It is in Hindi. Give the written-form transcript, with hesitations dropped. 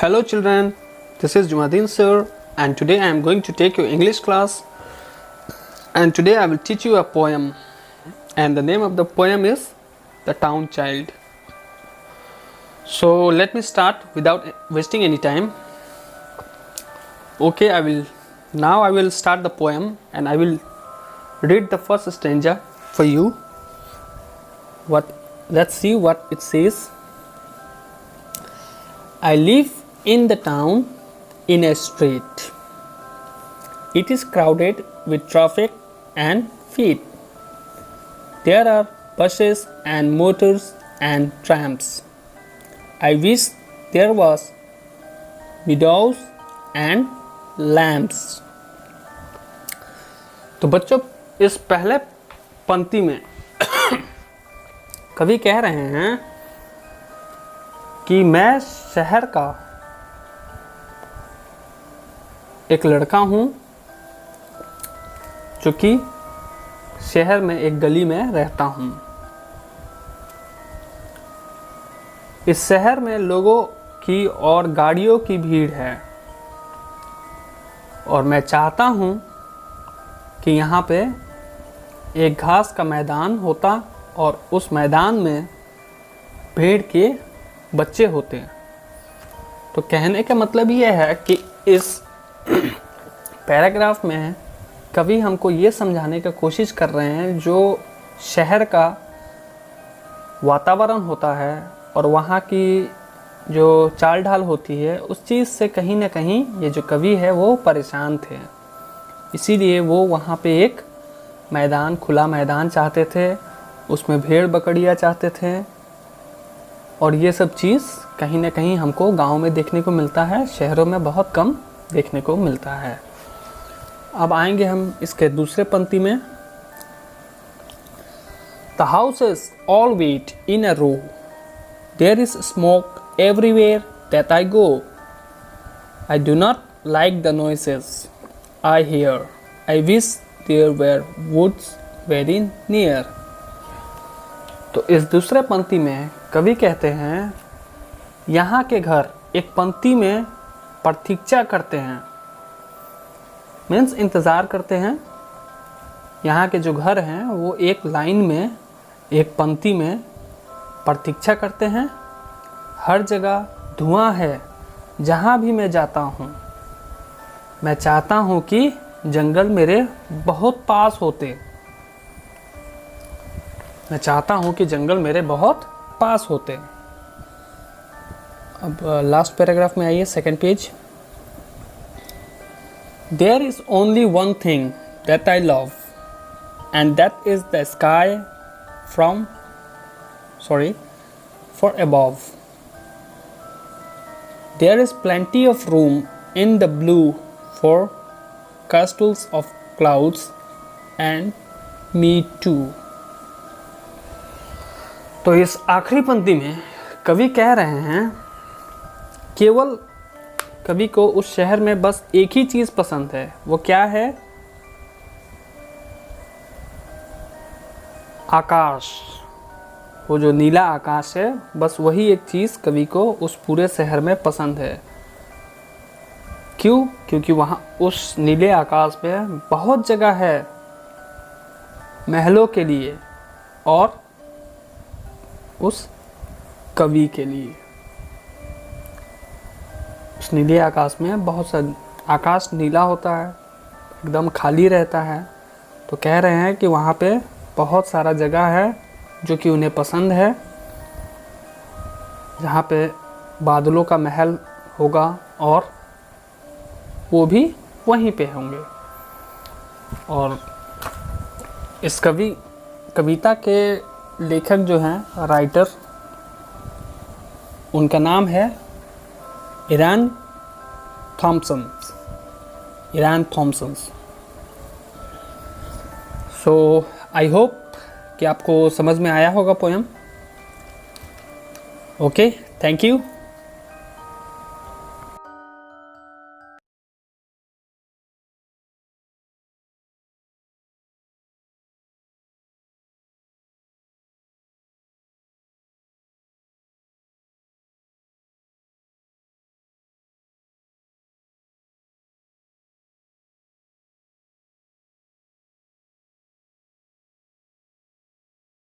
Hello children, this is Jumadin sir and today I am going to take your English class and today I will teach you a poem and the name of the poem is The Town Child. So let me start without wasting any time. Okay, I will start the poem and I will read the first stanza for you. Let's see what it says. I live in the town in a street. It is crowded with traffic and feet. There are buses and motors and trams. I wish there was meadows and lambs. तो बच्चों इस पहले पंक्ति में कवि कह रहे हैं कि मैं शहर का एक लड़का हूँ जो कि शहर में एक गली में रहता हूँ। इस शहर में लोगों की और गाड़ियों की भीड़ है और मैं चाहता हूँ कि यहाँ पे एक घास का मैदान होता और उस मैदान में भेड़ के बच्चे होते हैं। तो कहने का मतलब यह है कि इस पैराग्राफ में कवि हमको ये समझाने की कोशिश कर रहे हैं जो शहर का वातावरण होता है और वहाँ की जो चाल ढाल होती है उस चीज़ से कहीं ना कहीं ये जो कवि है वो परेशान थे। इसीलिए वो वहाँ पे एक मैदान, खुला मैदान चाहते थे, उसमें भेड़ बकरियाँ चाहते थे और ये सब चीज़ कहीं ना कहीं हमको गांव में देखने को मिलता है, शहरों में बहुत कम देखने को मिलता है। अब आएंगे हम इसके दूसरे पंक्ति में। The houses all wait in a row. There is smoke everywhere that I go. I do not like the noises I hear. I wish there were woods very near. तो इस दूसरे पंक्ति में कवि कहते हैं यहाँ के घर एक पंक्ति में प्रतीक्षा करते हैं, मीन्स इंतज़ार करते हैं। यहाँ के जो घर हैं वो एक लाइन में, एक पंक्ति में प्रतीक्षा करते हैं। हर जगह धुआं है जहाँ भी मैं जाता हूँ। मैं चाहता हूँ कि जंगल मेरे बहुत पास होते। मैं चाहता हूँ कि जंगल मेरे बहुत पास होते। अब लास्ट पैराग्राफ में आइए, second page. There is only one thing that I love and that is the sky for above. There is plenty of room in the blue for castles of clouds and me too. तो इस आखिरी पंक्ति में कवि कह रहे हैं केवल कवि को उस शहर में बस एक ही चीज़ पसंद है। वो क्या है? आकाश। वो जो नीला आकाश है, बस वही एक चीज़ कवि को उस पूरे शहर में पसंद है। क्यों? क्योंकि वहाँ उस नीले आकाश पे बहुत जगह है महलों के लिए और उस कवि के लिए। उस नीले आकाश में बहुत सा, आकाश नीला होता है, एकदम खाली रहता है। तो कह रहे हैं कि वहाँ पे बहुत सारा जगह है जो कि उन्हें पसंद है, जहाँ पे बादलों का महल होगा और वो भी वहीं पे होंगे। और इस कविता के लेखक जो हैं, राइटर, उनका नाम है Eran Thomson. So I hope कि आपको समझ में आया होगा पोएम। Okay, thank you.